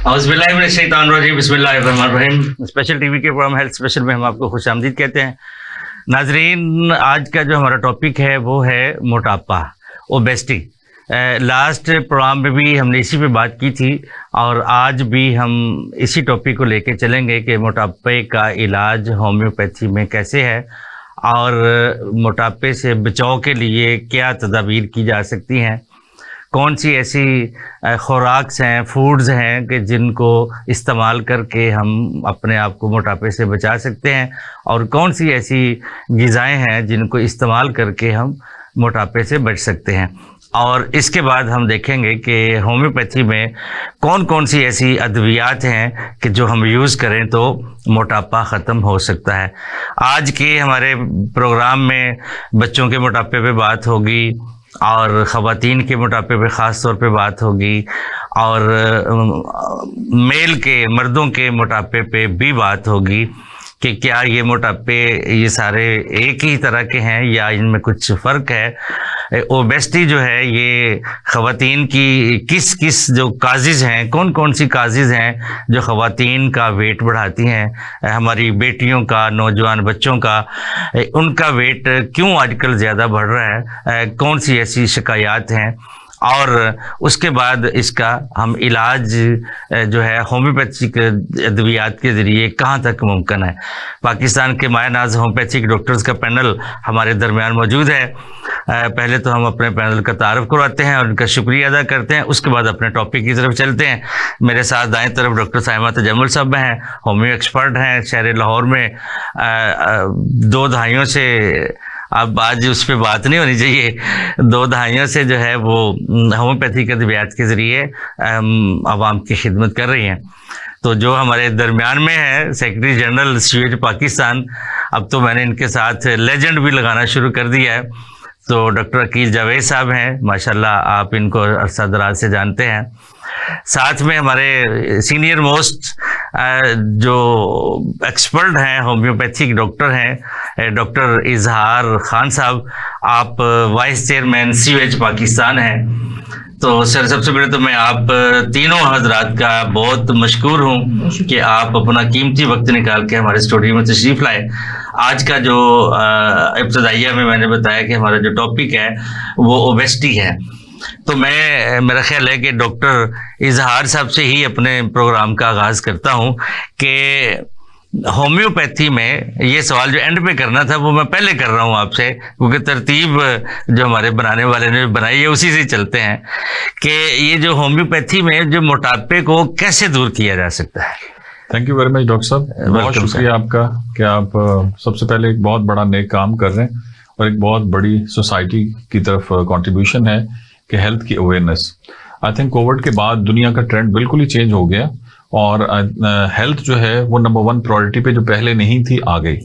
बिस्मिल्लाहिर्रहमानिर्रहीम। Special TV के programme health special में हम आपको खुशामदीद कहते हैं। नाजरीन, आज का जो हमारा टॉपिक है वो है मोटापा, ओबेसिटी। लास्ट प्रोग्राम में भी हमने इसी पे बात की थी और आज भी हम इसी टॉपिक को लेके चलेंगे कि मोटापे का इलाज होम्योपैथी में कैसे है और मोटापे से बचाव के लिए क्या तदाबीर की जा सकती हैं, कौन सी ऐसी खुराक्स हैं, फूड्स हैं कि जिनको इस्तेमाल करके हम अपने आप को मोटापे से बचा सकते हैं और कौन सी ऐसी ग़िज़ाएँ हैं जिनको इस्तेमाल करके हम मोटापे से बच सकते हैं। और इसके बाद हम देखेंगे कि होम्योपैथी में कौन कौन सी ऐसी अद्वियात हैं कि जो हम यूज़ करें तो मोटापा ख़त्म हो सकता है। आज के हमारे प्रोग्राम में बच्चों के मोटापे पे बात होगी और ख़वातीन के मोटापे पे ख़ास तौर पे बात होगी और मर्दों के मोटापे पे भी बात होगी कि क्या ये मोटापे ये सारे एक ही तरह के हैं या इनमें कुछ फ़र्क है। ओबेसिटी जो है ये ख़वातीन की किस किस जो काजेज़ हैं, कौन कौन सी काजेज़ हैं जो ख़वातीन का वेट बढ़ाती हैं, हमारी बेटियों का, नौजवान बच्चों का, उनका वेट क्यों आजकल ज़्यादा बढ़ रहा है, कौन सी ऐसी शिकायत हैं और उसके बाद इसका हम इलाज जो है होम्योपैथिक अद्वियात के ज़रिए कहाँ तक मुमकिन है। पाकिस्तान के माया नाज होम्योपैथिक डॉक्टर्स का पैनल हमारे दरमियान मौजूद है। पहले तो हम अपने पैनल का तारुफ करवाते हैं और उनका शुक्रिया अदा करते हैं, उसके बाद अपने टॉपिक की तरफ चलते हैं। मेरे साथ दाएं तरफ डॉक्टर साइमा तजम्मुल साहब हैं, होम्यो एक्सपर्ट हैं, शहर लाहौर में 2 दहाइयों से, अब आज उस पर बात नहीं होनी चाहिए, 2 दहाइयों से जो है वो होम्योपैथिक अद्वियात के ज़रिए आवाम की खिदमत कर रही हैं। तो जो हमारे दरमियान में है सेक्रेटरी जनरल CUH पाकिस्तान, अब तो मैंने इनके साथ लेजेंड भी लगाना शुरू कर दिया है, तो डॉक्टर अकील जावेद साहब हैं, माशाल्लाह आप इनको अरसा दराज से जानते हैं। साथ में हमारे सीनियर मोस्ट जो एक्सपर्ट हैं, होम्योपैथिक डॉक्टर हैं, डॉक्टर इजहार खान साहब, आप वाइस चेयरमैन CUH पाकिस्तान हैं। तो सर, सबसे पहले तो मैं आप तीनों हजरात का बहुत मशकूर हूँ कि आप अपना कीमती वक्त निकाल के हमारे स्टूडियो में तशरीफ़ लाए। आज का जो इब्तदाइया में मैंने बताया कि हमारा जो टॉपिक है वो ओबेसिटी है, तो मेरा ख्याल है कि डॉक्टर इजहार साहब से ही अपने प्रोग्राम का आगाज़ करता हूँ कि होम्योपैथी में ये सवाल जो एंड पे करना था वो मैं पहले कर रहा हूँ आपसे, क्योंकि तरतीब जो हमारे बनाने वाले ने बनाई है उसी से चलते हैं कि ये जो होम्योपैथी में जो मोटापे को कैसे दूर किया जा सकता है। Thank you very much doctor साहब, बहुत शुक्रिया आपका कि आप सबसे पहले एक बहुत बड़ा नेक काम कर रहे हैं और एक बहुत बड़ी सोसाइटी की तरफ कंट्रीब्यूशन है कि हेल्थ की अवेयरनेस। आई थिंक कोविड के बाद दुनिया का ट्रेंड बिल्कुल ही चेंज हो गया और हेल्थ जो है वो नंबर 1 प्रायोरिटी पे जो पहले नहीं थी आ गई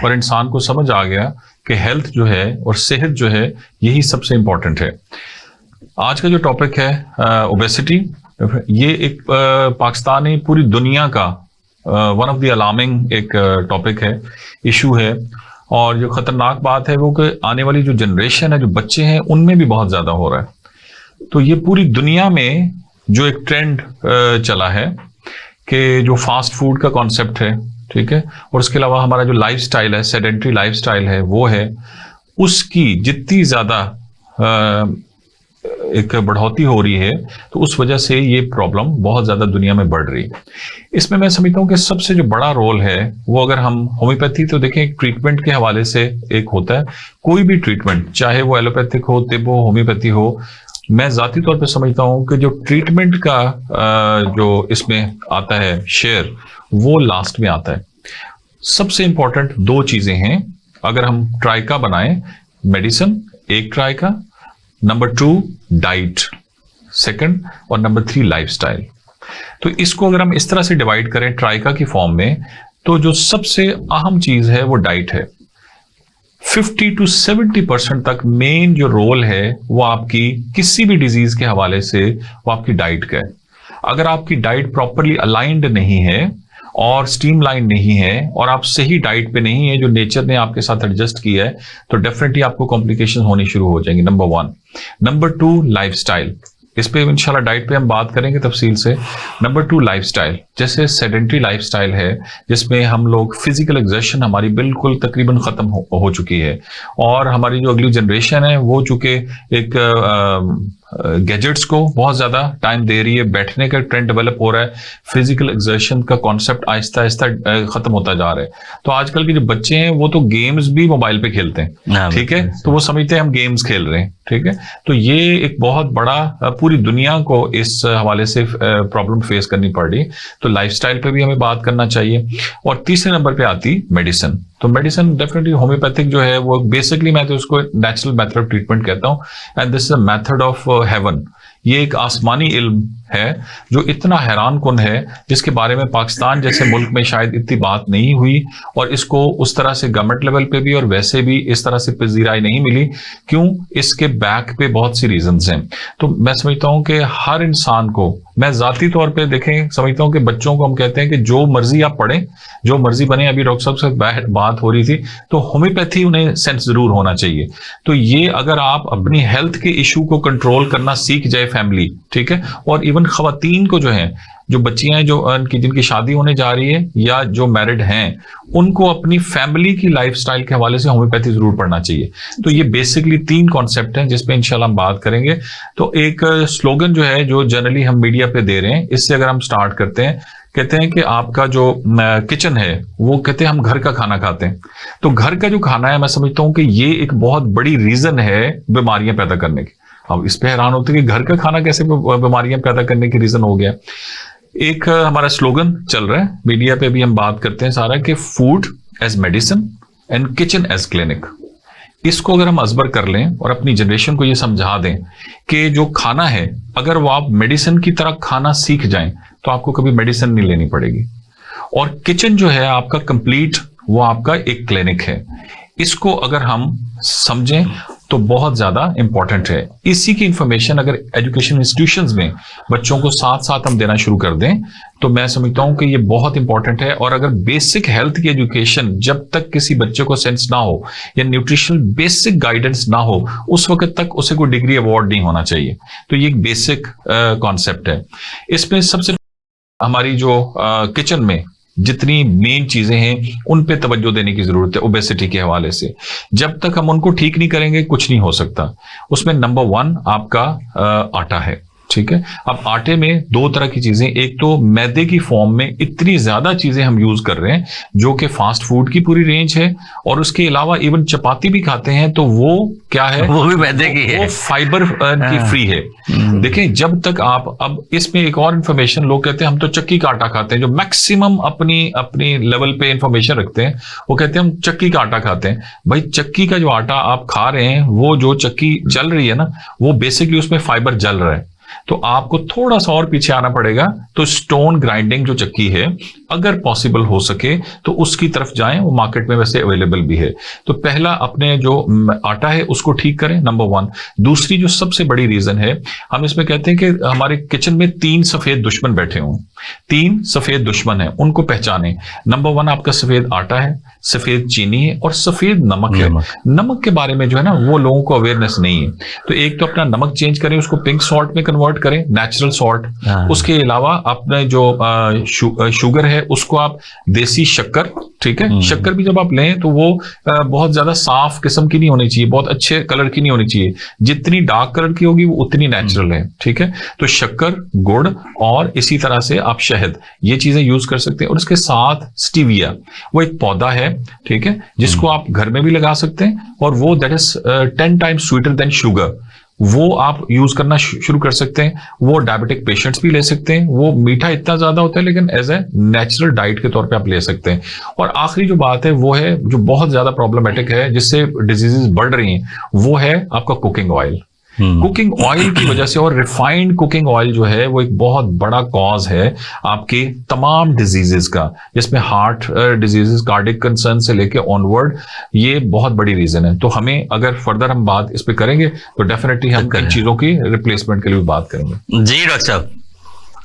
और इंसान को समझ आ गया कि हेल्थ जो है और सेहत जो है यही सबसे इम्पोर्टेंट है। आज का जो टॉपिक है ओबेसिटी, ये एक पाकिस्तान नहीं पूरी दुनिया का वन ऑफ द अलार्मिंग एक टॉपिक है, इशू है। और जो खतरनाक बात है वो कि आने वाली जो जनरेशन है, जो बच्चे हैं, उनमें भी बहुत ज्यादा हो रहा है। तो ये पूरी दुनिया में जो एक ट्रेंड चला है कि जो फास्ट फूड का कॉन्सेप्ट है, ठीक है, और उसके अलावा हमारा जो लाइफस्टाइल है, सेडेंट्री लाइफस्टाइल है, वो है, उसकी जितनी ज्यादा एक बढ़ोतरी हो रही है तो उस वजह से ये प्रॉब्लम बहुत ज्यादा दुनिया में बढ़ रही है। इसमें मैं समझता हूँ कि सबसे जो बड़ा रोल है वो, अगर हम होम्योपैथी तो देखें, ट्रीटमेंट के हवाले से एक होता है, कोई भी ट्रीटमेंट चाहे वो एलोपैथिक हो, तिब हो, होम्योपैथी हो, मैं जाती तौर पे समझता हूँ कि जो ट्रीटमेंट का जो इसमें आता है शेयर, वो लास्ट में आता है। सबसे इंपॉर्टेंट 2 चीजें हैं अगर हम ट्राइका बनाएं, मेडिसिन एक ट्राइका, नंबर 2 डाइट सेकंड, और नंबर 3 लाइफस्टाइल। तो इसको अगर हम इस तरह से डिवाइड करें ट्राइका की फॉर्म में, तो जो सबसे अहम चीज है वो डाइट है। 50 to 70% तक मेन जो रोल है वो आपकी किसी भी डिजीज के हवाले से वो आपकी डाइट का है। अगर आपकी डाइट प्रॉपरली अलाइंड नहीं है और स्ट्रीमलाइन नहीं है और आप सही डाइट पे नहीं है जो नेचर ने आपके साथ एडजस्ट किया है, तो डेफिनेटली आपको कॉम्प्लिकेशन होनी शुरू हो जाएंगी। नंबर 1। Number 2 lifestyle. इस पे इंशाल्लाह डाइट पे हम बात करेंगे तफसील से। नंबर 2 लाइफस्टाइल, जैसे सेडेंट्री लाइफस्टाइल है जिसमें हम लोग फिजिकल एक्सर्शन हमारी बिल्कुल तकरीबन खत्म हो चुकी है, और हमारी जो अगली जनरेशन है वो चूंकि एक गैजेट्स को बहुत ज्यादा टाइम दे रही है, बैठने का ट्रेंड डेवलप हो रहा है, फिजिकल एक्सर्शन का कॉन्सेप्ट आहिस्ता आहिस्ता खत्म होता जा रहा है। तो आजकल के जो बच्चे हैं वो तो गेम्स भी मोबाइल पे खेलते हैं, ठीक है, तो वो समझते हैं हम गेम्स खेल रहे हैं, ठीक है। तो ये एक बहुत बड़ा पूरी दुनिया को इस हवाले से प्रॉब्लम फेस करनी पड़ रही। तो लाइफस्टाइल पे भी हमें बात करना चाहिए। और तीसरे नंबर पे आती मेडिसिन। तो मेडिसिन डेफिनेटली होम्योपैथिक जो है वो बेसिकली मैं तो उसको नेचुरल मेथड ऑफ ट्रीटमेंट कहता हूँ, and this is a method of haven. ये एक आसमानी इल्म है जो इतना हैरान कुन है, जिसके बारे में पाकिस्तान जैसे मुल्क में शायद इतनी बात नहीं हुई, और इसको उस तरह से गवर्नमेंट लेवल पे भी और वैसे भी इस तरह से पजीराई नहीं मिली। क्यों? इसके बैक पे बहुत सी रीजंस हैं। तो मैं समझता हूं कि हर इंसान को, मैं जाती तौर पे देखें समझता हूं कि बच्चों को हम कहते हैं कि जो मर्जी आप पढ़ें, जो मर्जी बने। अभी डॉक्टर साहब से बात हो रही थी, तो होम्योपैथी उन्हें सेंस जरूर होना चाहिए। तो ये अगर आप अपनी हेल्थ के इशू को कंट्रोल करना सीख जाए फैमिली, ठीक है, और इवन खवातीन को जो है, जो बच्चियां हैं जो जिनकी शादी होने जा रही है या जो मैरिड हैं, उनको अपनी फैमिली की लाइफस्टाइल के हवाले से होम्योपैथी जरूर पढ़ना चाहिए। तो ये बेसिकली 3 कॉन्सेप्ट हैं जिस पे इंशाल्लाह हम बात करेंगे। तो एक स्लोगन जो है जो जनरली हम मीडिया पे दे रहे हैं, इससे अगर हम स्टार्ट करते हैं, कहते हैं कि आपका जो किचन है वो कहते हैं हम घर का खाना खाते हैं। तो घर का जो खाना है, मैं समझता हूं कि ये एक बहुत बड़ी रीजन है बीमारियां पैदा करने की। अब इस पे हैरान होते हैं कि घर का खाना कैसे बीमारियां पैदा करने की रीजन हो गया। एक हमारा स्लोगन चल रहा है, मीडिया पे भी हम बात करते हैं सारा, कि food as medicine and kitchen as clinic. इसको अगर हम अजबर कर लें और अपनी जनरेशन को ये समझा दें कि जो खाना है, अगर वो आप मेडिसिन की तरह खाना सीख जाएं तो आपको कभी मेडिसिन नहीं लेनी पड़ेगी। और किचन जो है आपका कंप्लीट, वो आपका एक क्लिनिक है। इसको अगर हम समझें तो बहुत ज्यादा इंपॉर्टेंट है। इसी की इंफॉर्मेशन अगर एजुकेशन इंस्टीट्यूशंस में बच्चों को साथ साथ हम देना शुरू कर दें तो मैं समझता हूं कि ये बहुत इंपॉर्टेंट है। और अगर बेसिक हेल्थ की एजुकेशन जब तक किसी बच्चे को सेंस ना हो या न्यूट्रिशनल बेसिक गाइडेंस ना हो, उस वक्त तक उसे कोई डिग्री अवार्ड नहीं होना चाहिए। तो ये एक बेसिक कॉन्सेप्ट है। इसमें सबसे हमारी जो किचन में जितनी मेन चीजें हैं उन पे तवज्जो देने की जरूरत है। ओबेसिटी के हवाले से जब तक हम उनको ठीक नहीं करेंगे कुछ नहीं हो सकता। उसमें नंबर 1 आपका आटा है, ठीक है। अब आटे में 2 तरह की चीजें, एक तो मैदे की फॉर्म में इतनी ज्यादा चीजें हम यूज कर रहे हैं जो कि फास्ट फूड की पूरी रेंज है, और उसके अलावा इवन चपाती भी खाते हैं तो वो क्या है, वो भी मैदे की है, वो फाइबर की फ्री है। देखें, जब तक आप, अब इसमें एक और इंफॉर्मेशन, लोग कहते हैं हम तो चक्की का आटा खाते हैं, जो मैक्सिमम अपनी लेवल पे इंफॉर्मेशन रखते हैं वो कहते हैं हम चक्की का आटा खाते हैं। भाई चक्की का जो आटा आप खा रहे हैं, वो जो चक्की चल रही है ना, वो बेसिकली उसमें फाइबर जल रहा है। तो आपको थोड़ा सा और पीछे आना पड़ेगा। तो स्टोन ग्राइंडिंग जो चक्की है, अगर पॉसिबल हो सके तो उसकी तरफ जाएं, वो मार्केट में वैसे अवेलेबल भी है। तो पहला अपने जो आटा है उसको ठीक करें, नंबर 1। दूसरी जो सबसे बड़ी रीजन है, हम इसमें कहते हैं कि हमारे किचन में 3 सफेद दुश्मन बैठे हों। 3 सफेद दुश्मन है, उनको पहचाने। नंबर 1 आपका सफेद आटा है, सफेद चीनी है और सफेद नमक है। नमक के बारे में जो है ना वो लोगों को अवेयरनेस नहीं है। तो एक तो अपना नमक चेंज करें, उसको पिंक सॉल्ट में कन्वर्ट करें, नेचुरल सॉल्ट। उसके अलावा अपने जो शुगर है उसको आप देसी शक्कर, ठीक है, शक्कर भी जब आप लें तो वो बहुत ज्यादा साफ किस्म की नहीं होनी चाहिए, बहुत अच्छे कलर की नहीं होनी चाहिए। जितनी डार्क कलर की होगी वो उतनी नेचुरल है, ठीक है। तो शक्कर, गुड़ और इसी तरह से आप शहद, ये चीजें यूज कर सकते हैं। और इसके साथ स्टीविया, वो एक पौधा है, ठीक है, जिसको आप घर में भी लगा सकते हैं, और वो that is 10 times sweeter than sugar, वो आप यूज करना शुरू कर सकते हैं। वो डायबिटिक पेशेंट्स भी ले सकते हैं। वो मीठा इतना ज्यादा होता है लेकिन एज ए नेचुरल डाइट के तौर पे आप ले सकते हैं। और आखिरी जो बात है वो है जो बहुत ज्यादा प्रॉब्लमेटिक है, जिससे डिजीजेस बढ़ रही हैं, वो है आपका कुकिंग ऑयल। कुकिंग ऑयल की वजह से, और रिफाइंड कुकिंग ऑयल जो है वो एक बहुत बड़ा कॉज है आपके तमाम डिजीजेस का, जिसमें हार्ट डिजीजेस, कार्डिक कंसर्न से लेके ऑनवर्ड, ये बहुत बड़ी रीजन है। तो हमें अगर फर्दर हम बात इस पे करेंगे तो डेफिनेटली हम इन चीजों की रिप्लेसमेंट के लिए भी बात करेंगे। जी डॉक्टर साहब,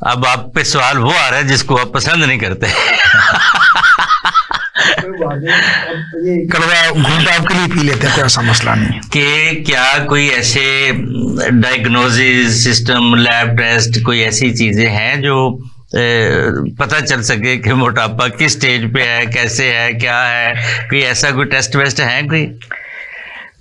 अब आप पे सवाल वो आ रहा है जिसको आप पसंद नहीं करते ये कड़वा घूंटा आपके लिए पी लेते हैं, कोई ऐसा मसला नहीं है। कि क्या कोई ऐसे डायग्नोसिस सिस्टम, लैब टेस्ट, कोई ऐसी चीजें हैं जो पता चल सके कि मोटापा किस स्टेज पे है, कैसे है, क्या है, कोई ऐसा कोई टेस्ट वेस्ट है कोई?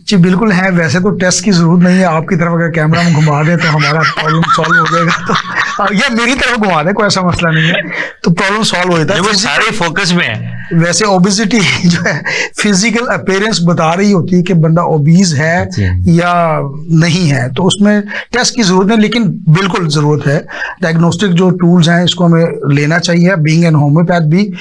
जी बिल्कुल है। वैसे तो टेस्ट की जरूरत नहीं है, आपकी तरफ अगर कैमरा में घुमा दें तो हमारा प्रॉब्लम सॉल्व हो जाएगा। तो या मेरी तरफ घुमा दें, कोई ऐसा मसला नहीं है, तो प्रॉब्लम सॉल्व हो जाता है। वो सारे फोकस में है। वैसे ओबेसिटी जो है फिजिकल अपीयरेंस बता रही होती है कि बंदा ओबीज है या नहीं है, तो उसमें टेस्ट की जरूरत नहीं, लेकिन बिल्कुल जरूरत है। डायग्नोस्टिक जो टूल्स हैं इसको हमें लेना चाहिए। बीइंग एन होम्योपैथ भी,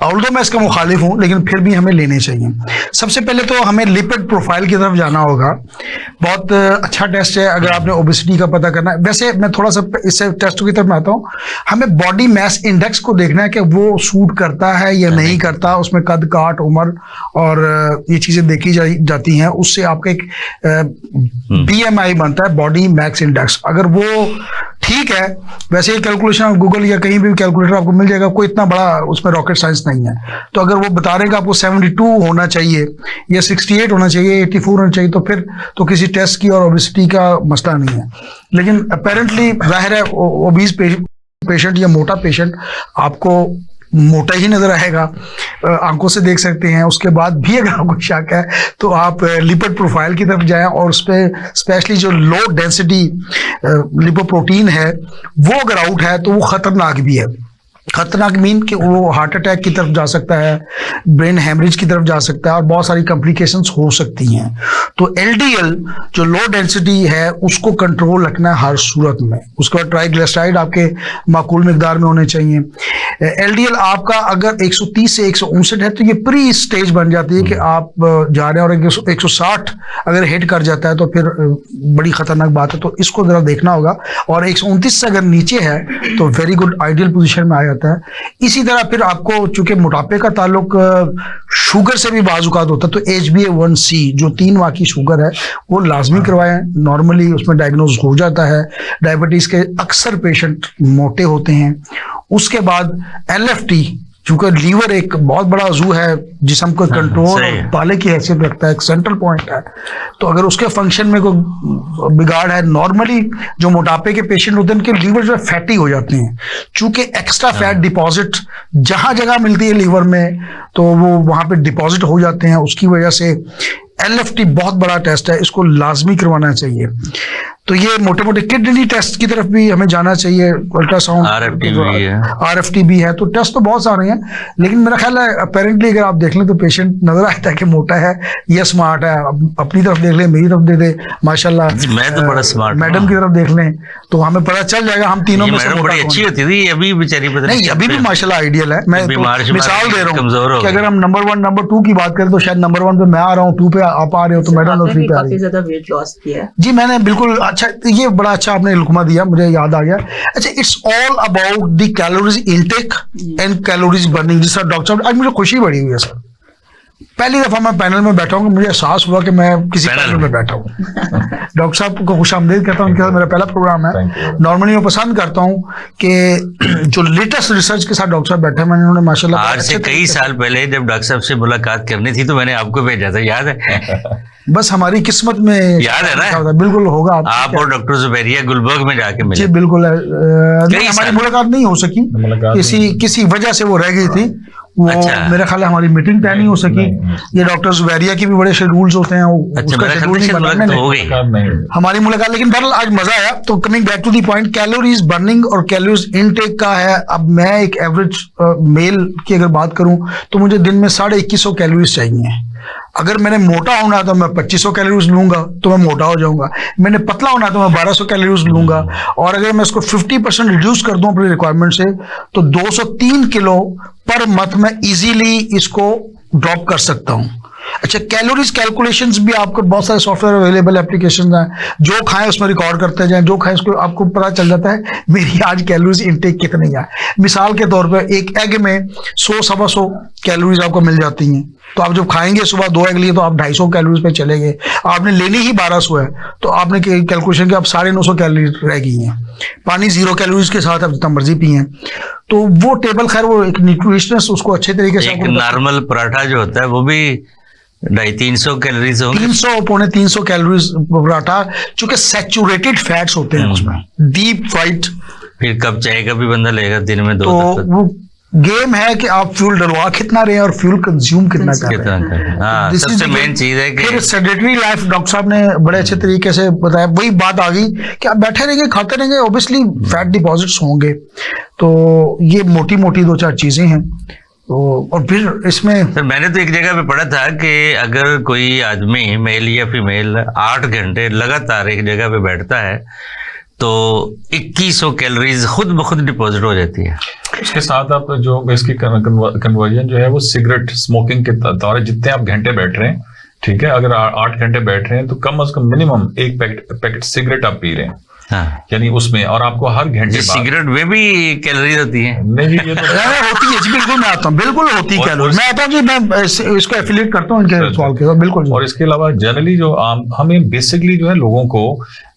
ऑल्दो मैं इसका मुखालिफ हूं, लेकिन फिर भी हमें लेने चाहिए। सबसे पहले तो हमें लिपिड प्रोफाइल की तरफ जाना होगा। बहुत अच्छा टेस्ट है अगर आपने ओबेसिटी का पता करना है। वैसे मैं थोड़ा सा इससे टेस्टों की तरफ में आता हूँ। हमें बॉडी मास इंडेक्स को देखना है कि वो सूट करता है या नहीं करता। उसमें कद काट, उम्र और ये चीजें देखी जाती हैं। उससे आपका एक BMI बनता है, बॉडी मास इंडेक्स। अगर वो ठीक है, वैसे ही कैलकुलेशन गूगल या कहीं भी कैलकुलेटर आपको मिल जाएगा, कोई इतना बड़ा उसमें रॉकेट साइंस नहीं है। तो अगर वो बता रहे हैं कि आपको 72 होना चाहिए या 68 होना चाहिए, 84 होना चाहिए, तो फिर तो किसी टेस्ट की और ओबेसिटी का मसला नहीं है। लेकिन अपेरेंटली जाहिर है ओबीज पेशेंट या मोटा पेशेंट आपको मोटा ही नजर आएगा, आंखों से देख सकते हैं। उसके बाद भी अगर आपको शक है तो आप लिपिड प्रोफाइल की तरफ जाएं, और उस पर स्पेशली जो लो डेंसिटी लिपोप्रोटीन है वो अगर आउट है तो वो खतरनाक भी है। खतरनाक मीन कि वो हार्ट अटैक की तरफ जा सकता है, ब्रेन हेमरेज की तरफ जा सकता है, और बहुत सारी कॉम्प्लिकेशंस हो सकती हैं। तो LDL जो लो डेंसिटी है उसको कंट्रोल रखना है हर सूरत में। उसके बाद ट्राइग्लिसराइड आपके माकूल मिकदार में होने चाहिए। LDL आपका अगर 130 से 159 है तो ये प्री स्टेज बन जाती है कि आप जा रहे हैं, और 160 अगर हिट कर जाता है तो फिर बड़ी खतरनाक बात है। तो इसको जरा देखना होगा। और 129 से अगर नीचे है तो वेरी गुड, आइडियल पोजीशन में आ जाता है। इसी तरह फिर आपको, चूंकि मोटापे का ताल्लुक शुगर से भी बाजुकात होता है, तो HbA1c जो 3 माह की शुगर है वो लाजमी करवाएं। नॉर्मली उसमें डायग्नोज हो जाता है। डायबिटीज के अक्सर पेशेंट मोटे होते हैं। उसके बाद LFT, चूंकि लीवर एक बहुत बड़ा अज़ू है, जिस्म को कंट्रोल और ताले की हैसियत रखता है, एक सेंट्रल पॉइंट है। तो अगर उसके फंक्शन में कोई बिगाड़ है, नॉर्मली जो मोटापे के पेशेंट होते हैं उनके लीवर जो है फैटी हो जाते हैं। चूंकि एक्स्ट्रा फैट डिपॉजिट जहां जगह मिलती है लीवर में, तो वो वहां पे डिपॉजिट हो जाते हैं। उसकी वजह से LFT बहुत बड़ा टेस्ट है, इसको लाजमी करवाना चाहिए। तो ये मोटे मोटे किडनी टेस्ट की तरफ भी हमें जाना चाहिए। अल्ट्रासाउंड, RFT भी है। तो टेस्ट तो बहुत सारे हैं, लेकिन मेरा ख्याल है अपेरेंटली अगर आप देख लें तो पेशेंट नजर आता है कि मोटा है या स्मार्ट है। अपनी तरफ देख लें, मेरी तरफ दे दे, माशाल्लाह मैं तो बड़ा स्मार्ट, मैडम की तरफ देख लें तो हमें पता चल जाएगा हम तीनों में से बड़ी अच्छी होती थी। अभी बेचारी नहीं, अभी भी माशाल्लाह आइडियल है। मैं मिसाल दे रहा हूँ कि अगर हम नंबर 1 नंबर 2 की बात करें तो शायद नंबर 1 पे मैं आ रहा हूँ, 2 पे आप आ रहे हो, तो मैडम 3 पे आ रही है। ज्यादा वेट लॉस किया है जी मैंने बिल्कुल। अच्छा, ये बड़ा अच्छा आपने लुकमा दिया, मुझे याद आ गया। अच्छा, it's all about the calories intake and calories burning. जिस तरह डॉक्टर साहब, आज मुझे खुशी बड़ी हुई है सर, पहली दफा मैं पैनल में बैठा हूँ, मुझे एहसास हुआ कि मैं किसी पैनल में बैठा हूँ। डॉक्टर साहब को खुशामदीद कहता हूँ, उनके साथ मेरा पहला प्रोग्राम है। नॉर्मली मैं पसंद करता हूँ कि जो लेटेस्ट रिसर्च के साथ डॉक्टर साहब बैठे हैं, उन्होंने माशाल्लाह आज से कई साल पहले जब डॉक्टर साहब से मुलाकात करनी थी तो मैंने आपको भेजा था, याद है? बस हमारी किस्मत में याद है ना? बिल्कुल होगा। आप और डॉक्टर जुबैरिया गुलबर्ग में जाके मिले। जी बिल्कुल। हमारी मुलाकात नहीं हो सकी, किसी वजह से वो रह गई थी। वो अच्छा। मेरा ख्याल है हमारी मीटिंग तय नहीं हो सकी। ये डॉक्टर जुबैरिया के भी बड़े शेड्यूल्स होते हैं, उसका शेड्यूल नहीं बना हमारी मुलाकात। लेकिन बहरहाल आज मजा आया। तो coming back to the point, calories burning और कैलोरीज इनटेक का है। अब मैं एक एवरेज मेल की अगर बात करूं तो मुझे दिन में 2150 कैलोरीज चाहिए। अगर मैंने मोटा होना है तो मैं 2500 कैलोरीज लूंगा तो मैं मोटा हो जाऊंगा। मैंने पतला होना है तो मैं 1200 कैलोरीज लूंगा। और अगर मैं इसको 50% रिड्यूस कर दूं अपनी रिक्वायरमेंट से तो 203 किलो पर मंथ में इजीली इसको ड्रॉप कर सकता हूं। अच्छा, कैलोरीज कैलकुलेशंस भी आपको बहुत सारे सॉफ्टवेयर अवेलेबल एप्लीकेशंस हैं, जो खाएं उसमें रिकॉर्ड करते जाएं, जो खाएं उसको आपको पता चल जाता है मेरी आज कैलोरीज इनटेक कितनी है। मिसाल के तौर पे एक एग में 100-125 कैलोरीज आपको मिल जाती हैं। तो आप जब खाएंगे सुबह 2 एग लिए तो आप 250 कैलोरीज पे चले गए। आपने लेनी ही 1200 है तो आपने कैलकुलेशन के अब 950 कैलोरीज रह गई हैं। पानी 0 कैलोरीज के साथ आप जितना मर्जी पिए। तो वो टेबल खैर वो एक न्यूट्रिशनिस्ट उसको अच्छे तरीके से एक नॉर्मल पराठा जो होता है वो भी 250-300 कैलोरीज होंगे, 300-350 कैलोरीज पराठा, चूंकि सैचुरेटेड फैट्स होते हैं उसमें, डीप फ्राइड। फिर कप चाय का भी बंदा लेगा दिन में 2 तो तक। वो गेम है कि आप फ्यूल डलवा कितना रहे हैं और फ्यूल कंज्यूम कितना कर रहे हैं। हाँ, This is सबसे the मेन game। चीज है कि फिर सेडेटरी लाइफ डॉक्टर साहब ने बड़े अच्छे तरीके से बताया, वही बात आ गई कि आप बैठे रहेंगे खाते रहेंगे, ऑब्वियसली फैट डिपॉजिट्स होंगे। तो ये मोटी मोटी 2-4 चीजें हैं। तो और फिर इसमें सर मैंने तो एक जगह पे पढ़ा था कि अगर कोई आदमी मेल या फीमेल 8 घंटे लगातार एक जगह पे बैठता है तो 2100 कैलोरीज खुद ब खुद डिपॉजिट हो जाती है। उसके साथ आप जो इसकी कन्वर्जन जो है वो सिगरेट स्मोकिंग के दौरान जितने आप घंटे बैठ रहे हैं, ठीक है, अगर 8 घंटे बैठ रहे हैं तो कम से कम मिनिमम 1 पैकेट सिगरेट आप पी रहे हैं, हाँ। यानी उसमें, और आपको हर घंटे बाद सिगरेट में भी कैलोरी होती है। नहीं जी, ये तो होती है जी, बिल्कुल मैं आता हूँ, बिल्कुल होती है कैलोरी। मैं आता हूँ जी, मैं इसको एफिलिएट करता हूँ इनके सवाल के साथ, बिल्कुल। और इसके अलावा जनरली जो हमें बेसिकली जो है लोगों को,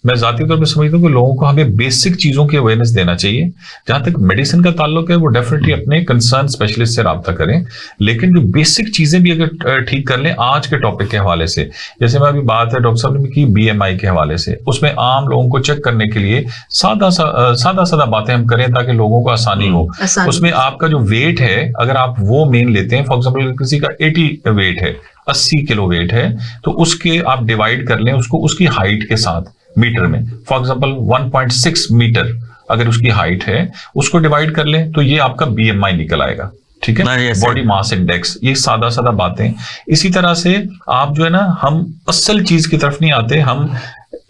मैं जाती तौर पे समझता हूँ कि लोगों को हमें बेसिक चीजों की अवेयरनेस देना चाहिए। जहां तक मेडिसिन का ताल्लुक है वो डेफिनेटली अपने कंसर्न स्पेशलिस्ट से राब्ता करें, लेकिन जो बेसिक चीजें भी अगर ठीक कर लें आज के टॉपिक के हवाले से, जैसे मैं अभी बात है डॉक्टर साहब ने की BMI के हवाले से, उसमें आम लोगों को चेक करने के लिए सादा बातें हम करें ताकि लोगों को आसानी हो। उसमें आपका जो वेट है अगर आप वो मेन लेते हैं, फॉर एग्जाम्पल किसी का 80 वेट है, 80 किलो वेट है, तो उसके आप डिवाइड कर लें उसको उसकी हाइट के साथ मीटर में, फॉर एग्जाम्पल 1.6 मीटर अगर उसकी हाइट है, उसको डिवाइड कर लें तो ये आपका BMI निकल आएगा, ठीक है, बॉडी मास इंडेक्स। ये सादा बातें। इसी तरह से आप जो है ना, हम असल चीज की तरफ नहीं आते, हम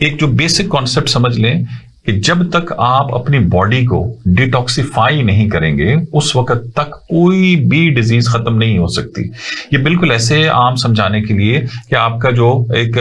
एक जो बेसिक कॉन्सेप्ट समझ लें कि जब तक आप अपनी बॉडी को डिटॉक्सिफाई नहीं करेंगे उस वक्त तक कोई भी डिजीज खत्म नहीं हो सकती। ये बिल्कुल ऐसे आम समझाने के लिए कि आपका जो एक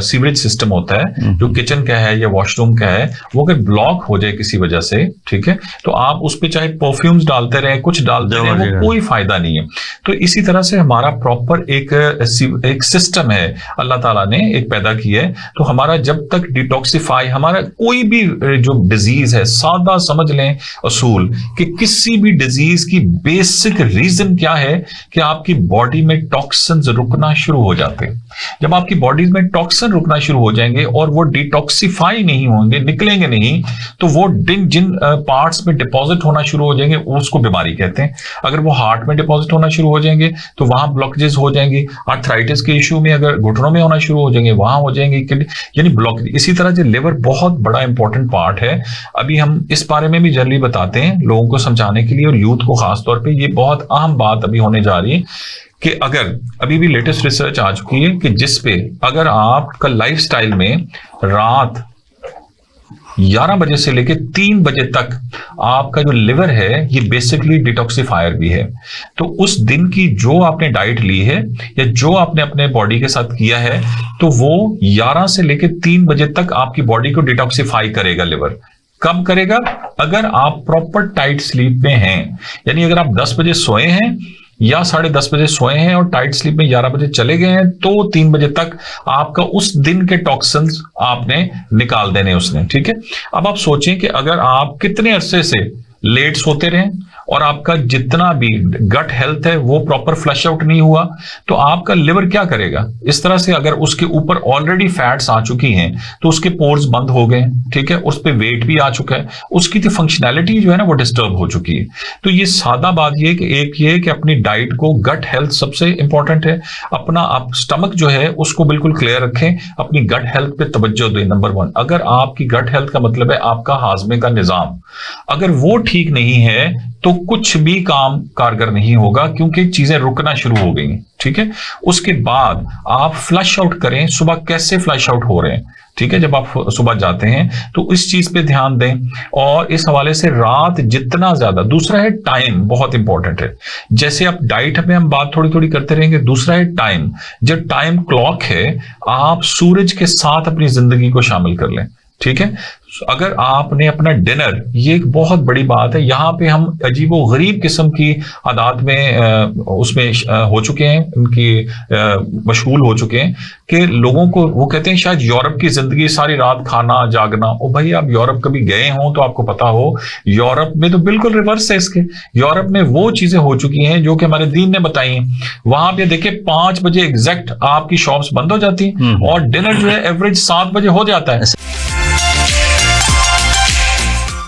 सीवरेज सिस्टम होता है जो किचन का है या वॉशरूम का है, वो अगर ब्लॉक हो जाए किसी वजह से, ठीक है, तो आप उस पर चाहे परफ्यूम्स डालते रहे, कुछ डालते रहे, वो कोई फायदा नहीं है। तो इसी तरह से हमारा प्रॉपर एक सिस्टम है अल्लाह ताला ने एक पैदा किया है। तो हमारा जब तक डिटॉक्सिफाई, हमारा कोई भी जो डिजीज है, सादा समझ लें असूल कि किसी भी डिजीज की बेसिक रीजन क्या है कि आपकी बॉडी में टॉक्सिन्स रुकना शुरू हो जाते हैं। जब आपकी बॉडी में टॉक्सिन रुकना शुरू हो जाएंगे और वो डिटॉक्सिफाई नहीं होंगे, निकलेंगे नहीं, तो वो जिन पार्ट्स में डिपॉजिट होना शुरू हो जाएंगे उसको बीमारी कहते हैं। अगर वो हार्ट में डिपॉजिट होना शुरू हो जाएंगे तो वहां ब्लॉकेजेस हो जाएंगे। आर्थराइटिस के इश्यू में अगर घुटनों में होना शुरू हो जाएंगे वहां हो जाएंगे, यानी ब्लॉकेज। इसी तरह से लिवर बहुत बड़ा इंपॉर्टेंट पार्ट है। अभी हम इस बारे में भी जनरली बताते हैं लोगों को समझाने के लिए, और यूथ को खासतौर पर ये बहुत अहम बात अभी होने जा रही है कि अगर अभी भी लेटेस्ट रिसर्च आ चुकी है कि जिस पे अगर आपका लाइफस्टाइल में रात 11 बजे से लेकर 3 बजे तक आपका जो लिवर है ये बेसिकली डिटॉक्सिफायर भी है, तो उस दिन की जो आपने डाइट ली है या जो आपने अपने बॉडी के साथ किया है तो वो 11 से लेकर 3 बजे तक आपकी बॉडी को डिटॉक्सिफाई करेगा लिवर। कब करेगा? अगर आप प्रॉपर टाइट स्लीप में हैं, यानी अगर आप 10 बजे सोए हैं या 10:30 बजे सोए हैं और टाइट स्लीप में 11 बजे चले गए हैं तो 3 बजे तक आपका उस दिन के टॉक्सिन्स आपने निकाल देने उसने, ठीक है। अब आप सोचें कि अगर आप कितने अरसे से लेट सोते रहें और आपका जितना भी गट हेल्थ है वो प्रॉपर फ्लश आउट नहीं हुआ तो आपका लिवर क्या करेगा? इस तरह से अगर उसके ऊपर ऑलरेडी फैट्स आ चुकी हैं तो उसके पोर्स बंद हो गए, ठीक है, उस पे वेट भी आ चुका है, उसकी तो फंक्शनैलिटी जो है ना वो डिस्टर्ब हो चुकी है। तो ये सादा बात ये कि एक ये कि अपनी डाइट को, गट हेल्थ सबसे इंपॉर्टेंट है, अपना आप स्टमक जो है उसको बिल्कुल क्लियर रखें, अपनी गट हेल्थ पे तवज्जो दें। नंबर 1, अगर आपकी गट हेल्थ का मतलब है आपका हाजमे का निजाम, अगर वो ठीक नहीं है तो कुछ भी काम कारगर नहीं होगा क्योंकि चीजें रुकना शुरू हो गई, ठीक है। उसके बाद आप फ्लश आउट करें, सुबह कैसे फ्लश आउट हो रहे हैं, ठीक है, जब आप सुबह जाते हैं तो इस चीज पे ध्यान दें। और इस हवाले से रात जितना ज्यादा, दूसरा है टाइम, बहुत इंपॉर्टेंट है। जैसे आप डाइट में हम बात थोड़ी थोड़ी करते रहेंगे, दूसरा है टाइम। जो टाइम क्लॉक है आप सूरज के साथ अपनी जिंदगी को शामिल कर लें, ठीक है। अगर आपने अपना डिनर, ये एक बहुत बड़ी बात है, यहाँ पे हम अजीबो गरीब किस्म की आदात में उसमें हो चुके हैं, उनकी मशगूल हो चुके हैं कि लोगों को, वो कहते हैं शायद यूरोप की जिंदगी सारी रात खाना जागना। ओ भाई, आप यूरोप कभी गए हो तो आपको पता हो, यूरोप में तो बिल्कुल रिवर्स है इसके। यूरोप में वो चीजें हो चुकी हैं जो कि हमारे दीन ने बताई हैं। वहां पे देखिए 5 बजे एग्जैक्ट आपकी शॉप्स बंद हो जाती हैं और डिनर जो है एवरेज 7 बजे हो जाता है।